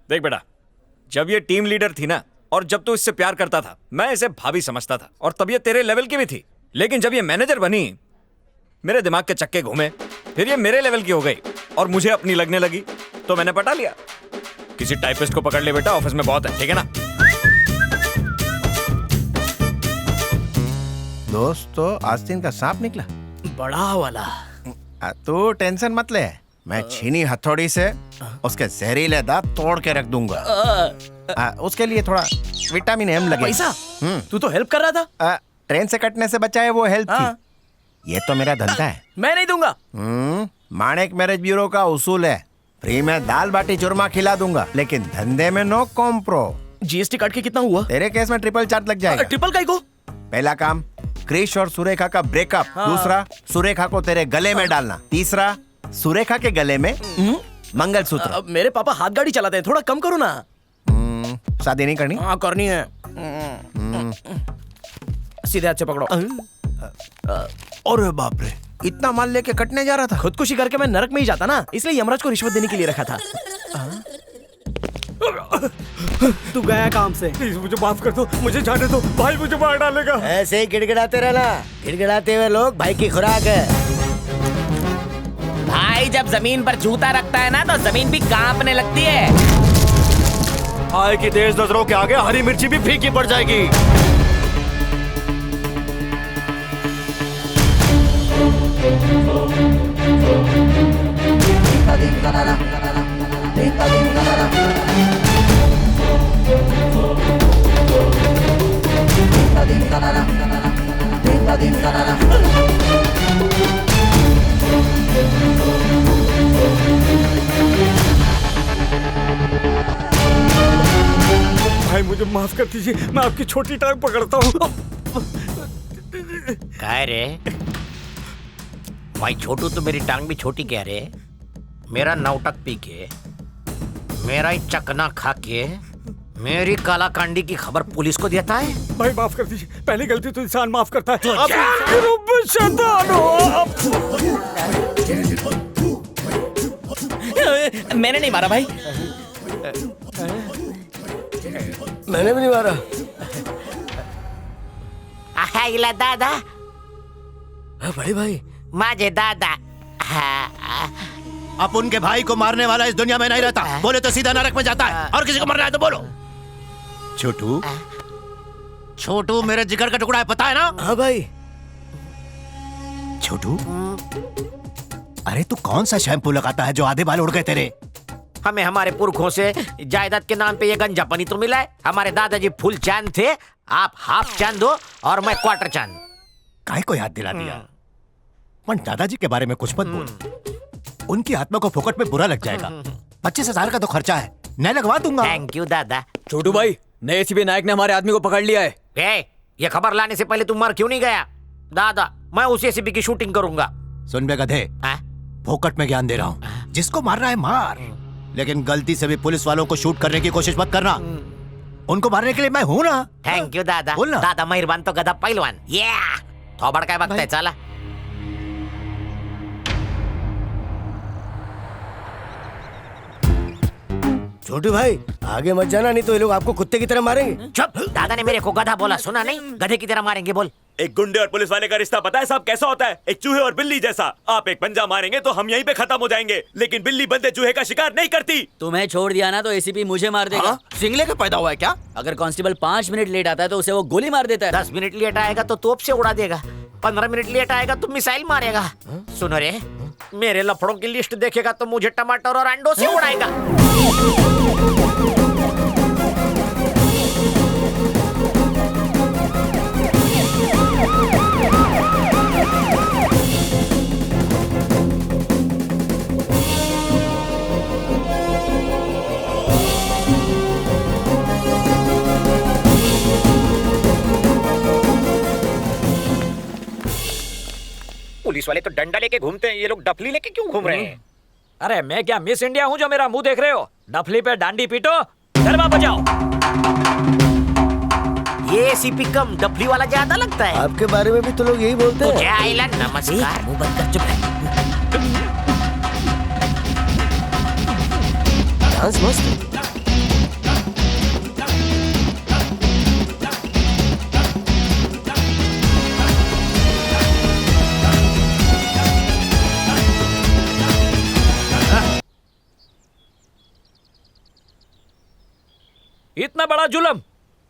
देख बेटा, जब ये टीम लीडर थी ना, और जब तू इससे प्यार करता था, मैं इसे भाभी समझता था और तब ये तेरे लेवल की भी थी। लेकिन जब ये मैनेजर बनी, मेरे दिमाग के चक्के घूमे, फिर ये मेरे लेवल की हो गई और मुझे अपनी लगने लगी, तो मैंने पटा लिया। किसी टाइपिस्ट को पकड़ ले बेटा, ऑफिस में बहुत है, ठीक है ना? दोस्त, तो आस्तीन का सांप निकला, बड़ा वाला। तू टेंशन मत ले, मैं छीनी हथौड़ी से उसके जहरीले दांत तोड़ के रख दूंगा। उसके लिए थोड़ा विटामिन एम लगेगा। पैसा? तू तो हेल्प कर रहा था। ट्रेन से कटने से बचाए वो हेल्प थी। ये तो मेरा धंधा है। मैं नहीं दूंगा। माणिक मैरिज ब्यूरो का उसूल है, फ्री में दाल बाटी चूरमा खिला दूंगा, लेकिन धंधे में नो कॉम्प्रो। जीएसटी काट के कितना हुआ? तेरे केस में ट्रिपल चार्ज लग जाएगा। ट्रिपल का को? पहला काम क्रिश और सुरेखा का ब्रेकअप। दूसरा, सुरेखा को तेरे गले में डालना। तीसरा, सुरेखा के गले में मंगलसूत्र। मेरे पापा हाथ गाड़ी चलाते हैं, थोड़ा कम करो ना। शादी नहीं करनी? हाँ करनी है। सीधे हाथ से पकड़ो। अरे बाप रे, इतना माल लेके कटने जा रहा था? खुदकुशी करके मैं नरक में ही जाता ना, इसलिए यमराज को रिश्वत देने के लिए रखा था। तू गया काम से? प्लीज मुझे माफ कर दो, मुझे जाने दो, भाई मुझे मार डालेगा। ऐसे ही गिड़गिड़ाते रहना, गिड़गिड़ाते हुए लोग भाई की खुराक है। भाई जब जमीन पर जूता रखता है ना, तो जमीन भी कांपने लगती है। भाई की तेज नजरों के आगे हरी मिर्ची भी फीकी पड़ जाएगी। भाई मुझे माफ कर दीजिए, मैं आपकी छोटी टांग पकड़ता हूँ। क्या रे भाई, छोटू तो मेरी टांग भी छोटी कह रहे। मेरा नौटक पी के, मेरा ही चकना खा के, मेरी कालाकांडी की खबर पुलिस को देता है। भाई माफ कर दीजिए, पहली गलती तो इंसान माफ करता है। आप इसके रूप में शैतान हो आप। मैंने नहीं मारा भाई। मैंने भी नहीं मारा। इला दादा, बड़े भाई, माजे दादा। अब उनके भाई को मारने वाला इस दुनिया में नहीं रहता। बोले तो सीधा नरक में जाता है, और किसी को मरना है तो बोलो। छोटू, छोटू मेरे जिगर का टुकड़ा है, पता है ना? हाँ भाई। छोटू, अरे तू कौन सा शैम्पू लगाता है जो आधे बाल उड़ गए तेरे? हमें हमारे पुरखों से जायदाद के नाम पे ये गंजापनी तो मिला है। हमारे दादाजी फुल चांद थे, आप हाफ चांद हो और मैं क्वार्टर चांद। काय को याद दिला दिया? पर दादाजी के बारे में कुछ मत बोल, उनकी आत्मा को फोकट में बुरा लग जाएगा। 25,000 का तो खर्चा है, मैं लगवा दूंगा। थैंक यू दादा। छोटू भाई, नए एसीपी नायक ने हमारे आदमी को पकड़ लिया है। ये खबर लाने से पहले तुम मर क्यों नहीं गया? दादा, मैं उसी एसीपी की शूटिंग करूंगा। सुन बे गधे, फोकट में ज्ञान दे रहा हूँ, जिसको मारना है मार, लेकिन गलती से भी पुलिस वालों को शूट करने की कोशिश मत करना। उनको मारने के लिए मैं हूँ ना। थैंक यू दादा। बोलना। दादा मेहरबान तो गधा पहलवान। थोबड़ का वक्त है, चला। छोटू भाई, आगे मत जाना, नहीं तो ये लोग आपको कुत्ते की तरह मारेंगे। चुप, दादा ने मेरे को गधा बोला, सुना नहीं? गधे की तरह मारेंगे बोल। एक गुंडे और पुलिस वाले का रिश्ता पता है साहब कैसा होता है? एक चूहे और बिल्ली जैसा। आप एक पंजा मारेंगे तो हम यहीं पे खत्म हो जाएंगे, लेकिन बिल्ली बंदे चूहे का शिकार नहीं करती। तुम्हें छोड़ दिया ना तो एसीपी मुझे मार देगा। सिंगले का पैदा हुआ है क्या? अगर कांस्टेबल 5 मिनट लेट आता है तो उसे वो गोली मार देता है। 10 मिनट लेट आएगा तो तोप से उड़ा देगा, 15 मिनट लेट आएगा तो मिसाइल मारेगा। सुनो रे, मेरे लफड़ों की लिस्ट देखेगा तो मुझे टमाटर और अंडों से उड़ाएगा। पुलिस वाले तो डंडा लेके घूमते हैं, ये लोग डफली लेके क्यों घूम रहे हैं? अरे मैं क्या मिस इंडिया हूँ जो मेरा मुंह देख रहे हो? डफली पे डांडी पीटो, गरबा बजाओ। ये सीपी कम डफली वाला ज्यादा लगता है। आपके बारे में भी तो लोग यही बोलते हैं। तुझे आइला नमस्कार। मुंह बंद कर, चुप रह। डांस मस्त। इतना बड़ा जुल्म,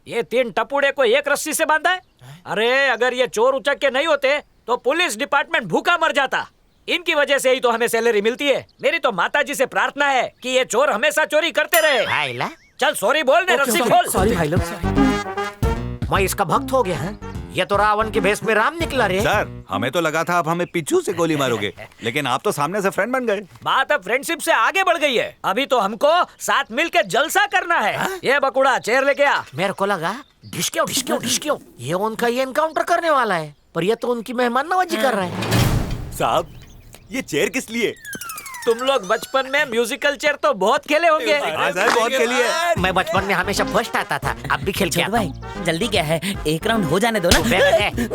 ये 3 टपुड़े को एक रस्सी से बांधा है। अरे अगर ये चोर उचक के नहीं होते तो पुलिस डिपार्टमेंट भूखा मर जाता। इनकी वजह से ही तो हमें सैलरी मिलती है। मेरी तो माताजी से प्रार्थना है कि ये चोर हमेशा चोरी करते रहे। आइला, चल सॉरी बोल दे, रस्सी खोल। सॉरी भाई लोग। मैं इसका भक्त हो गया है। ये तो रावण के भेष में राम निकला रे। सर हमें तो लगा था आप हमें पीछू से गोली मारोगे, लेकिन आप तो सामने से फ्रेंड बन गए। बात अब फ्रेंडशिप से आगे बढ़ गई है। अभी तो हमको साथ मिलकर जलसा करना है। ये बकुड़ा चेयर लेके आ। मेरे को लगा ढिशक्यो ये उनका ये एनकाउंटर करने वाला है, पर ये तो उनकी मेहमान नवाजी कर रहा है। साहब ये चेयर किस लिए? तुम लोग बचपन में म्यूजिकल चेयर तो बहुत खेले होंगे। हाँ सर, बहुत खेली है। मैं बचपन में हमेशा फर्स्ट आता था, अब भी खेल के आता भाई हूँ। जल्दी क्या है, एक राउंड हो जाने दो ना।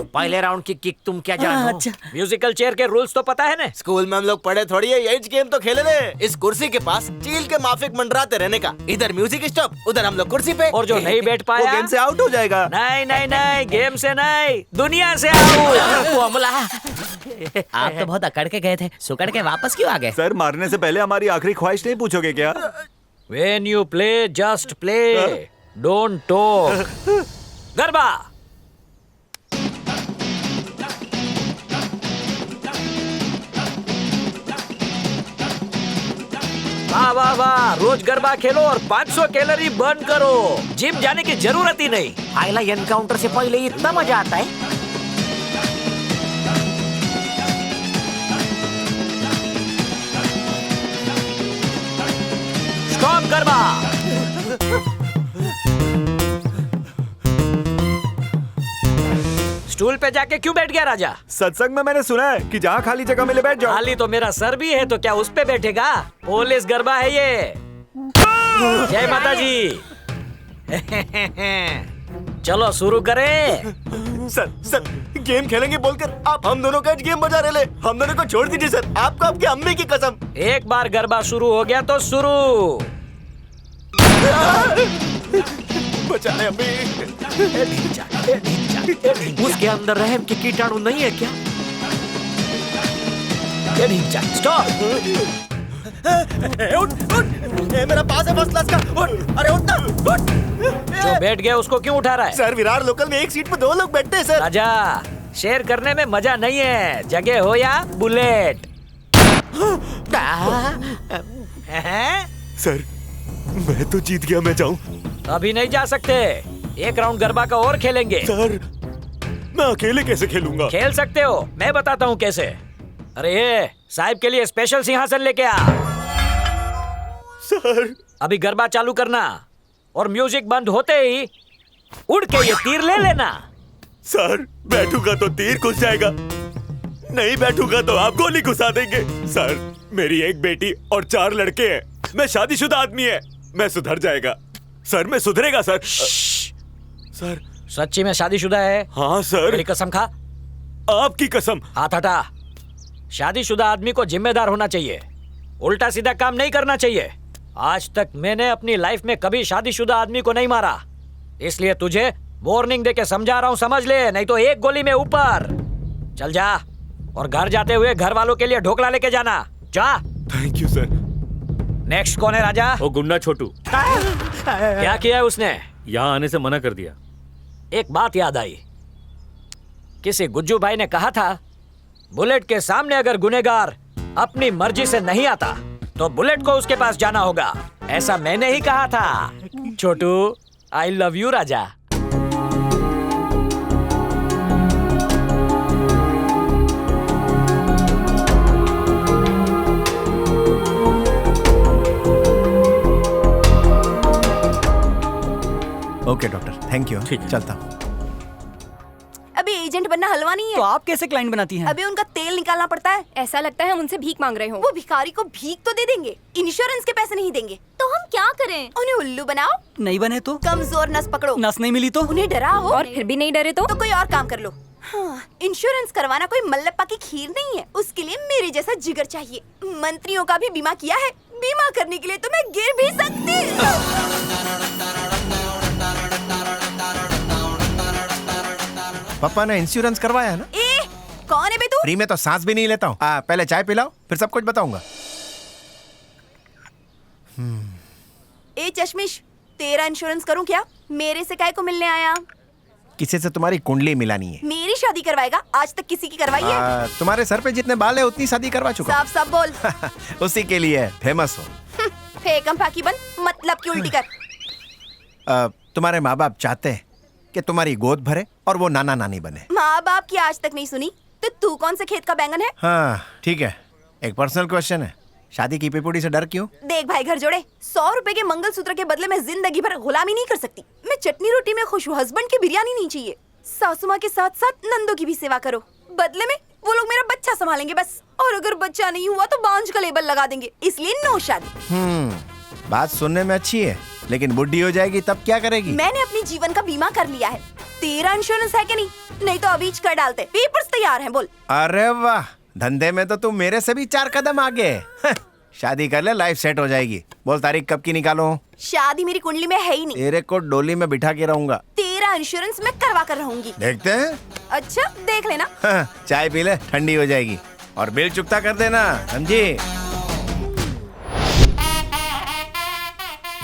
पहले राउंड की किक तुम क्या जानो? अच्छा। म्यूजिकल चेयर के रूल्स तो पता है ना? स्कूल में हम लोग पढ़े थोड़ी है, यही गेम तो खेले थे। इस कुर्सी के पास चील के माफिक मंडराते रहने का, इधर म्यूजिक स्टॉप, उधर हम लोग कुर्सी पे। और जो नहीं बैठ वो पाया गेम से आउट हो जाएगा। नहीं, गेम से नहीं, दुनिया से आउट। आप तो बहुत अकड़ के गए थे, सुकड़ के वापस क्यों आ गए? सर मारने से पहले हमारी आखिरी ख्वाहिश नहीं पूछोगे क्या? When you play, just play. Don't talk. Garba. वाह वाह, रोज गरबा खेलो और 500 कैलोरी बर्न करो। जिम जाने की जरूरत ही नहीं। आइला, एनकाउंटर से पहले ही इतना मजा आता है। स्टॉप गरबा। स्टूल पे जाके क्यों बैठ गया राजा? सत्संग में मैंने सुना है कि जहाँ खाली जगह मिले बैठ जाओ। खाली तो मेरा सर भी है, तो क्या उस पे बैठेगा? पुलिस गरबा है ये। जय माता जी। चलो शुरू करें। सर गेम खेलेंगे बोलकर आप हम दोनों का गेम बजा रहे। हम दोनों को छोड़ दीजिए सर, आपको आपके अम्मी की कसम। एक बार गरबा शुरू हो गया तो शुरू। बचा ले अम्मी। उसके अंदर रहम के कीटाणु नहीं है क्या? स्टॉप। मेरा पास है फर्स्ट क्लास का। उठ, अरे उठ ना, उठ। जो बैठ गया उसको क्यों उठा रहा है? सर विरार लोकल में एक सीट पे 2 लोग बैठते हैं सर। राजा, शेयर करने में मजा नहीं है, जगह हो या बुलेट। सर मैं तो जीत गया, मैं जाऊं? अभी नहीं जा सकते, एक राउंड गरबा का और खेलेंगे। सर मैं अकेले कैसे खेलूंगा? खेल सकते हो, मैं बताता हूँ कैसे। अरे ये साहिब के लिए स्पेशल सिंहासन लेके आ। सर अभी गरबा चालू करना और म्यूजिक बंद होते ही उड़ के ये तीर ले लेना। सर बैठूंगा तो तीर घुस जाएगा, नहीं बैठूंगा तो आप गोली घुसा देंगे। सर मेरी एक बेटी और 4 लड़के हैं, मैं शादीशुदा आदमी है, मैं सुधर जाएगा सर, मैं सुधरेगा सर। सर सच्ची में शादीशुदा है? हाँ सर। मेरी कसम खा। आपकी कसम। हाथ हटा। शादीशुदा आदमी को जिम्मेदार होना चाहिए, उल्टा सीधा काम नहीं करना चाहिए। आज तक मैंने अपनी लाइफ में कभी शादीशुदा आदमी को नहीं मारा, इसलिए तुझे वार्निंग देके समझा रहा हूँ, समझ ले, नहीं तो एक गोली में ऊपर। चल जा, और घर जाते हुए घर वालों के लिए ढोकला लेके जाना। जा। Thank you sir. नेक्स्ट कौन है राजा? वो गुंडा छोटू। क्या किया है उसने? यहाँ आने से मना कर दिया। एक बात याद आई, किसी गुज्जू भाई ने कहा था बुलेट के सामने अगर गुनहगार अपनी मर्जी से नहीं आता तो बुलेट को उसके पास जाना होगा। ऐसा मैंने ही कहा था। छोटू, आई लव यू राजा। Okay doctor, thank you. ठीक है। चलता हूँ। अभी एजेंट बनना हलवा नहीं है। तो आप कैसे क्लाइंट बनाती हैं? अभी उनका तेल निकालना पड़ता है। ऐसा लगता है हम उनसे भीख मांग रहे हो। वो भिखारी को भीख तो दे देंगे, इंश्योरेंस के पैसे नहीं देंगे। तो हम क्या करें? उन्हें उल्लू बनाओ। नहीं बने तो? कमजोर नस पकड़ो। नस नहीं मिली तो? उन्हें डराओ। और फिर भी नहीं डरे तो? कोई और काम कर लो। हाँ, इंश्योरेंस करवाना कोई मल्लप्पा की खीर नहीं है, उसके लिए मेरे जैसा जिगर चाहिए। मंत्रियों का भी बीमा किया है, बीमा करने के लिए तो मैं गिर भी सकती। पापा ने इंश्योरेंस करवाया है ना? कौन है बे तू? फ्री में तो सांस भी नहीं लेता हूँ। पहले चाय पिलाओ, फिर सब कुछ बताऊंगा। ए चश्मिश, तेरा इंश्योरेंस करूं क्या? मेरे से काय को मिलने आया? किसी से तुम्हारी कुंडली मिलानी है। मेरी शादी करवाएगा? आज तक किसी की करवाई है? तुम्हारे सर पे जितने बाल है उतनी शादी करवा चुका साफ साफ बोल। उसी के लिए फेमस हो। फेकम फाकी बन, मतलब की उल्टी कर। तुम्हारे माँ बाप चाहते हैं कि तुम्हारी गोद भरे और वो नाना नानी बने। माँ बाप की आज तक नहीं सुनी तो तू कौन से खेत का बैंगन है? हाँ ठीक है, एक पर्सनल क्वेश्चन है, शादी की पिपुड़ी से डर क्यों? देख भाई घर जोड़े, 100 रुपए के मंगलसूत्र के बदले में जिंदगी भर गुलामी नहीं कर सकती। मैं चटनी रोटी में खुश हूँ, हस्बैंड की बिरयानी नहीं चाहिए। सासू माँ के साथ साथ नंदों की भी सेवा करो, बदले में वो लोग मेरा बच्चा संभालेंगे बस। और अगर बच्चा नहीं हुआ तो बांझ का लेबल लगा देंगे, इसलिए नो शादी। बात सुनने में अच्छी है, लेकिन बुढ़ी हो जाएगी तब क्या करेगी? मैंने अपने जीवन का बीमा कर लिया है। तेरा इंश्योरेंस है कि नहीं? नहीं तो अभी कर डालते। पेपर्स तैयार हैं, बोल। अरे वाह, धंधे में तो तुम मेरे से भी 4 कदम आगे। शादी कर ले, लाइफ सेट हो जाएगी। बोल तारीख कब की निकालो? शादी मेरी कुंडली में है ही नहीं। तेरे को डोली में बिठा के रहूंगा। तेरा इंश्योरेंस मैं करवा कर रहूंगी। देखते हैं। अच्छा देख लेना। चाय पी ले, ठंडी हो जाएगी। और बिल चुकता कर देना, समझी?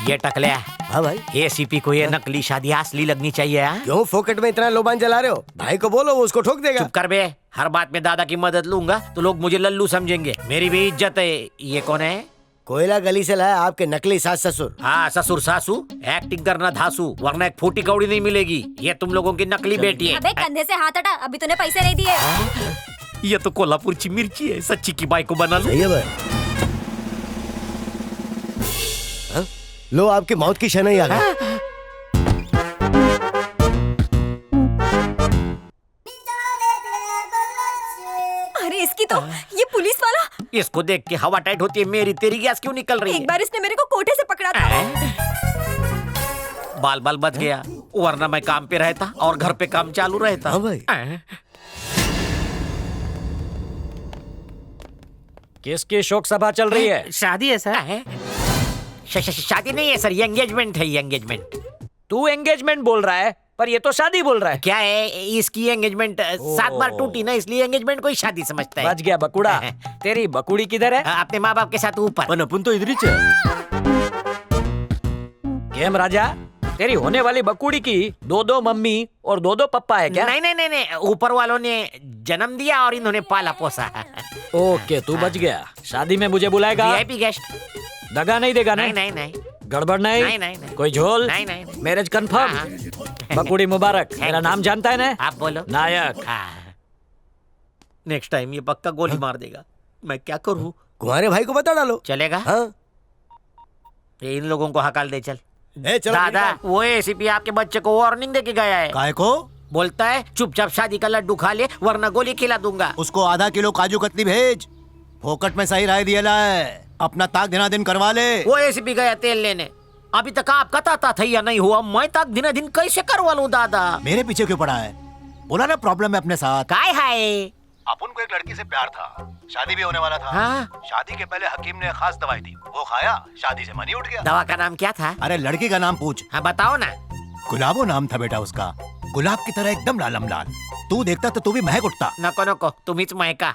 ये टकले। हाँ भाई। एसीपी को ये नकली शादी असली लगनी चाहिए। क्यों फोकट में इतना लोबान जला रहे हो? भाई को बोलो, वो उसको ठोक देगा। चुप कर बे, हर बात में दादा की मदद लूंगा तो लोग मुझे लल्लू समझेंगे। मेरी भी इज्जत है। ये कौन है? कोयला गली से लाया आपके नकली सास ससुर। हाँ, ससुर सासू एक्टिंग करना धासू, वरना एक फूटी कौड़ी नहीं मिलेगी। ये तुम लोगों की नकली बेटी है। अबे कंधे से हाथ हटा, अभी तूने पैसे नहीं दिए। ये तो कोल्हापुर की मिर्ची है, सच्ची की बाई को बना लो। सही है भाई। लो आपकी मौत की शनाई आ गई। अरे इसकी तो, ये पुलिस वाला। इसको देख के हवा टाइट होती है मेरी, तेरी गैस क्यों निकल रही है? एक बार इसने मेरे को कोठे से पकड़ा था। बाल बाल बच गया, वरना मैं काम पे रहता और घर पे काम चालू रहता। हाँ भाई। किसकी शोक सभा चल रही है? शादी है सर। शादी नहीं है सर, ये एंगेजमेंट है। ये एंगेजमेंट। तू एंगेजमेंट बोल रहा है, पर ये तो शादी बोल रहा है। क्या है, इसकी एंगेजमेंट 7 बार टूटी ना, इसलिए एंगेजमेंट कोई शादी समझता है। बच गया बकुड़ा। तेरी बकुड़ी किधर है? अपने माँ बाप के साथ ऊपर। अपन तो इधर ही चल। केम राजा, तेरी होने वाली बकुड़ी की 2-2 मम्मी और 2-2 पप्पा है क्या? नहीं नहीं नहीं नहीं, ऊपर वालों ने जन्म दिया और इन्होंने पाला पोसा। ओके, तू बच गया। शादी में मुझे बुलाएगा? VIP guest. दगा नहीं देगा? नहीं नहीं नहीं। गड़बड़ नहीं? नहीं नहीं नहीं। कोई झोल? नहीं नहीं। Marriage confirm? बकुड़ी मुबारक। मेरा नाम जानता है ना? आप बोलो। नायक। नेक्स्ट टाइम ये पक्का गोली मार देगा। मैं क्या करूँ? तुम्हारे भाई को बता डालो। चलेगा? हाँ। इन लोगों को हकाल दे चल। चलो दादा, वो एसीपी आपके बच्चे को वार्निंग दे के गया है। काय को? बोलता है चुपचाप शादी का लड्डू खा ले, वरना गोली खिला दूंगा। उसको आधा किलो काजू कतली भेज। फोकट में सही राय दिया है, अपना ताक दिना दिन करवा ले। वो एसीपी गया तेल लेने। अभी तक आपका ताता था या नहीं हुआ, मैं ताक दिना दिन कैसे करवा लूं दादा? मेरे पीछे क्यों पड़ा है? बोला ना प्रॉब्लम है अपने साथ। काय है? अपन को एक लड़की से प्यार था, शादी भी होने वाला था। हाँ? शादी के पहले हकीम ने खास दवाई दी, वो खाया, शादी से मन ही उठ गया। दवा का नाम क्या था? अरे लड़की का नाम पूछ। हाँ बताओ ना। गुलाबो नाम था बेटा उसका, गुलाब की तरह एकदम लालम लाल। तू देखता तो तू भी महक उठता। नको नको, तुम्हीच महका।